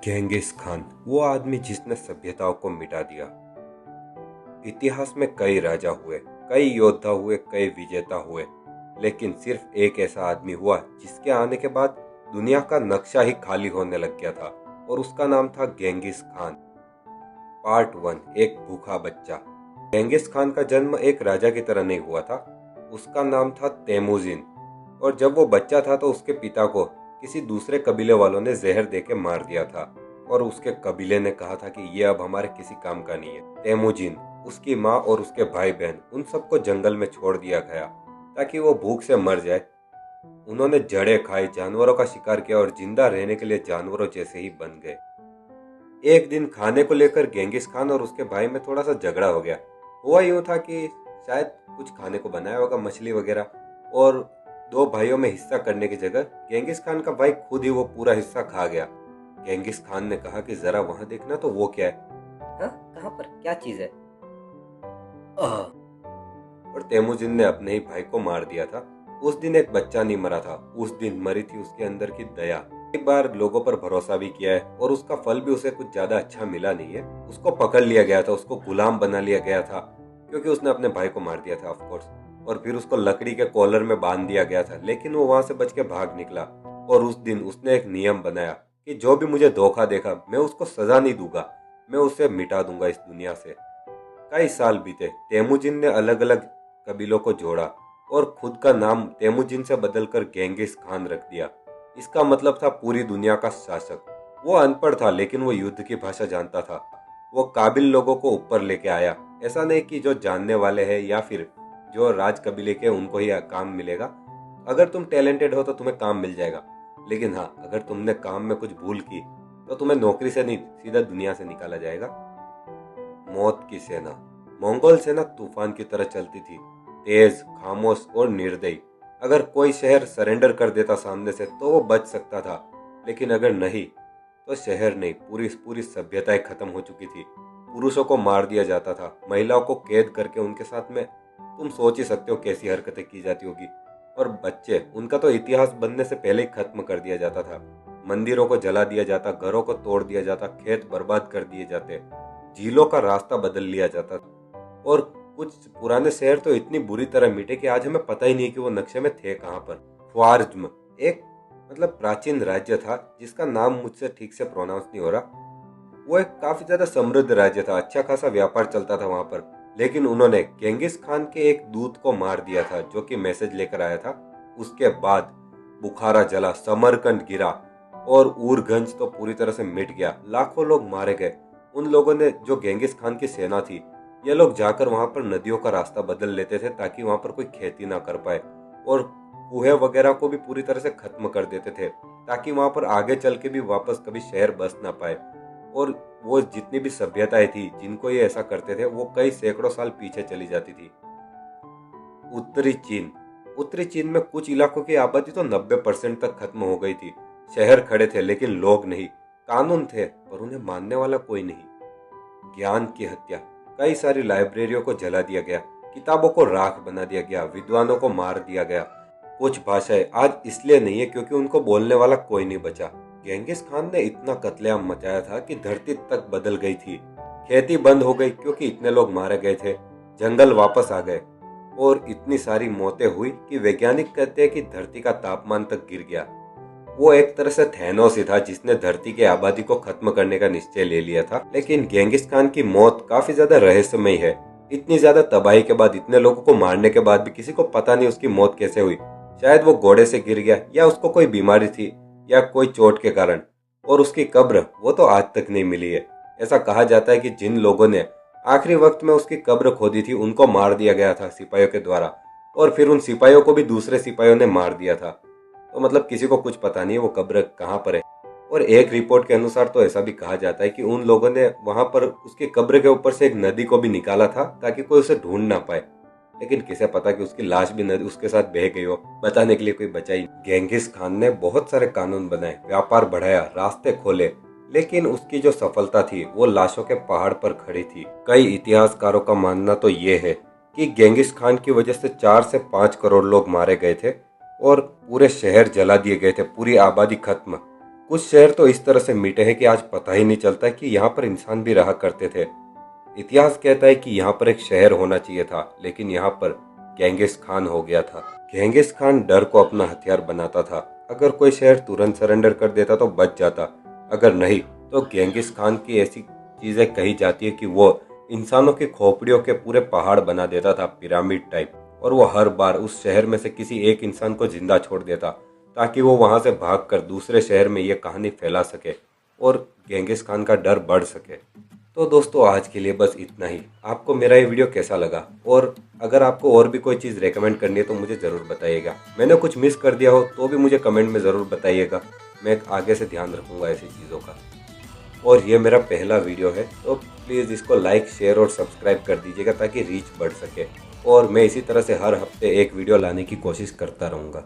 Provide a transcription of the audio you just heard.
Genghis Khan वो आदमी जिसने सभ्यताओं को मिटा दिया। इतिहास में कई राजा हुए, कई योद्धा हुए, कई विजेता हुए, लेकिन सिर्फ एक ऐसा आदमी हुआ जिसके आने के बाद दुनिया का नक्शा ही खाली होने लग गया था, और उसका नाम था गेंगिस खान। पार्ट 1, एक भूखा बच्चा। गेंगिस खान का जन्म एक राजा की तरह नहीं हुआ था। उसका नाम था तेमुजिन, और जब वो बच्चा था तो उसके पिता को किसी दूसरे कबीले वालों ने जहर देके मार दिया था, और उसके कबीले ने कहा था कि ये अब हमारे किसी काम का नहीं है। तेमुजिन, उसकी माँ और उसके भाई बहन उन सबको जंगल में छोड़ दिया गया ताकि वो भूख से मर जाए। उन्होंने जड़ें खाई, जानवरों का शिकार किया और जिंदा रहने के लिए जानवरों जैसे ही बन गए। एक दिन खाने को लेकर गेंगिस खान और उसके भाई में थोड़ा सा झगड़ा हो गया। हुआ यूं था कि शायद कुछ खाने को बनाया होगा, मछली वगैरह, और दो भाइयों में हिस्सा करने की जगह गेंगिस खान का भाई खुद ही वो पूरा हिस्सा खा गया। गेंगिस खान ने कहा कि जरा वहां देखना तो वो क्या है। हाँ, कहाँ पर क्या चीज है? और तेमुजिन ने अपने ही भाई को मार दिया था। उस दिन एक बच्चा नहीं मरा था, उस दिन मरी थी उसके अंदर की दया। एक बार लोगों पर भरोसा भी किया है और उसका फल भी उसे कुछ ज्यादा अच्छा मिला नहीं है। उसको पकड़ लिया गया था, उसको गुलाम बना लिया गया था क्योंकि उसने अपने भाई को मार दिया था ऑफ कोर्स। और फिर उसको लकड़ी के कॉलर में बांध दिया गया था, लेकिन वो वहां से बच के भाग निकला। और उस दिन उसने एक नियम बनाया कि जो भी मुझे धोखा देगा मैं उसको सजा नहीं दूंगा, मैं उसे मिटा दूंगा इस दुनिया से। कई साल बीते, तेमुजिन ने अलग अलग कबीलों को जोड़ा और खुद का नाम तेमुजिन से बदलकर गेंगिस खान रख दिया। इसका मतलब था पूरी दुनिया का शासक। वो अनपढ़ था लेकिन वो युद्ध की भाषा जानता था। वो काबिल लोगों को ऊपर लेके आया। ऐसा नहीं कि जो जानने वाले हैं या फिर जो राज कबीले के उनको ही काम मिलेगा। अगर तुम टैलेंटेड हो तो तुम्हें काम मिल जाएगा, लेकिन हाँ, अगर तुमने काम में कुछ भूल की तो तुम्हें नौकरी से नहीं, सीधा दुनिया से निकाला जाएगा। मौत की सेना। मंगोल सेना तूफान की तरह चलती थी, तेज, खामोश और निर्दयी। अगर कोई शहर सरेंडर कर देता सामने से तो वो बच सकता था, लेकिन अगर नहीं तो शहर नहीं, पूरी पूरी सभ्यताएं खत्म हो चुकी थी। पुरुषों को मार दिया जाता था, महिलाओं को कैद करके उनके साथ में तुम सोच ही सकते हो कैसी हरकतें की जाती होगी। और बच्चे, उनका तो इतिहास बनने से पहले ही खत्म कर दिया जाता था। मंदिरों को जला दिया जाता, घरों को तोड़ दिया जाता, खेत बर्बाद कर दिए जाते, झीलों का रास्ता बदल लिया जाता था। और कुछ पुराने शहर तो इतनी बुरी तरह मिटे कि आज हमें पता ही नहीं कि वो नक्शे में थे कहाँ पर। ख्वारिज्म एक प्राचीन राज्य था जिसका नाम मुझसे ठीक से प्रोनाउंस नहीं हो रहा। वो एक काफी ज्यादा समृद्ध राज्य था, अच्छा खासा व्यापार चलता था वहां पर। लेकिन उन्होंने गेंगिस खान के एक दूत को मार दिया था जो कि मैसेज लेकर आया था। उसके बाद बुखारा जला, समरकंद गिरा और ऊरगंज तो पूरी तरह से मिट गया। लाखों लोग मारे गए। उन लोगों ने, जो गेंगिस खान की सेना थी, ये लोग जाकर वहां पर नदियों का रास्ता बदल लेते थे ताकि वहां पर कोई खेती ना कर पाए, और कुएं वगैरह को भी पूरी तरह से खत्म कर देते थे ताकि वहां पर आगे चल के भी वापस कभी शहर बस ना पाए। और वो जितनी भी सभ्यताएं थी जिनको ये ऐसा करते थे, वो कई सैकड़ों साल पीछे चली जाती थी। उत्तरी चीन। उत्तरी चीन में कुछ इलाकों की आबादी तो 90% तक खत्म हो गई थी। शहर खड़े थे लेकिन लोग नहीं, कानून थे पर उन्हें मानने वाला कोई नहीं। ज्ञान की हत्या। कई सारी लाइब्रेरियों को जला दिया गया, किताबों को राख बना दिया गया, विद्वानों को मार दिया गया। कुछ भाषाएं आज इसलिए नहीं है क्योंकि उनको बोलने वाला कोई नहीं बचा। गेंगिस खान ने इतना कत्लेआम मचाया था कि धरती तक बदल गई थी। खेती बंद हो गई क्योंकि इतने लोग मारे गए थे। जंगल वापस आ गए और इतनी सारी मौतें हुई कि वैज्ञानिक कहते हैं कि धरती का तापमान तक गिर गया। वो एक तरह से थैनोस ही था जिसने धरती की आबादी को खत्म करने का निश्चय ले लिया था। लेकिन गेंगिस खान की मौत काफी ज्यादा रहस्यमयी है। इतनी ज्यादा तबाही के बाद, इतने लोगों को मारने के बाद भी किसी को पता नहीं उसकी मौत कैसे हुई। शायद वो घोड़े से गिर गया, या उसको कोई बीमारी थी, या कोई चोट के कारण। और उसकी कब्र वो तो आज तक नहीं मिली है। ऐसा कहा जाता है कि जिन लोगों ने आखिरी वक्त में उसकी कब्र खोदी थी उनको मार दिया गया था सिपाहियों के द्वारा, और फिर उन सिपाहियों को भी दूसरे सिपाहियों ने मार दिया था। तो किसी को कुछ पता नहीं है वो कब्र कहाँ पर है। और एक रिपोर्ट के अनुसार तो ऐसा भी कहा जाता है कि उन लोगों ने वहां पर उसकी कब्र के ऊपर से एक नदी को भी निकाला था ताकि कोई उसे ढूंढ ना पाए। लेकिन किसे पता कि उसकी लाश भी नदी उसके साथ बह गई हो, बताने के लिए कोई बचा ही नहीं। गेंगिस खान ने बहुत सारे कानून बनाए, व्यापार बढ़ाया, रास्ते खोले, लेकिन उसकी जो सफलता थी वो लाशों के पहाड़ पर खड़ी थी। कई इतिहासकारों का मानना तो ये है कि गेंगिस खान की वजह से 4 से 5 करोड़ लोग मारे गए थे और पूरे शहर जला दिए गए थे, पूरी आबादी खत्म। कुछ शहर तो इस तरह से मिटे हैं कि आज पता ही नहीं चलता कि यहाँ पर इंसान भी रहा करते थे। इतिहास कहता है कि यहाँ पर एक शहर होना चाहिए था, लेकिन यहाँ पर गेंगिस खान हो गया था। गेंगिस खान डर को अपना हथियार बनाता था। अगर कोई शहर तुरंत सरेंडर कर देता तो बच जाता, अगर नहीं तो गेंगिस खान की ऐसी चीजें कही जाती है कि वो इंसानों की खोपड़ियों के पूरे पहाड़ बना देता था, पिरामिड टाइप। और वो हर बार उस शहर में से किसी एक इंसान को जिंदा छोड़ देता ताकि वो वहां से भागकर दूसरे शहर में ये कहानी फैला सके और गेंगिस खान का डर बढ़ सके। तो दोस्तों आज के लिए बस इतना ही। आपको मेरा ये वीडियो कैसा लगा, और अगर आपको और भी कोई चीज़ रेकमेंड करनी है तो मुझे ज़रूर बताइएगा। मैंने कुछ मिस कर दिया हो तो भी मुझे कमेंट में ज़रूर बताइएगा, मैं आगे से ध्यान रखूँगा ऐसी चीज़ों का। और ये मेरा पहला वीडियो है तो प्लीज़ इसको लाइक, शेयर और सब्सक्राइब कर दीजिएगा ताकि रीच बढ़ सके। और मैं इसी तरह से हर हफ्ते एक वीडियो लाने की कोशिश करता रहूँगा।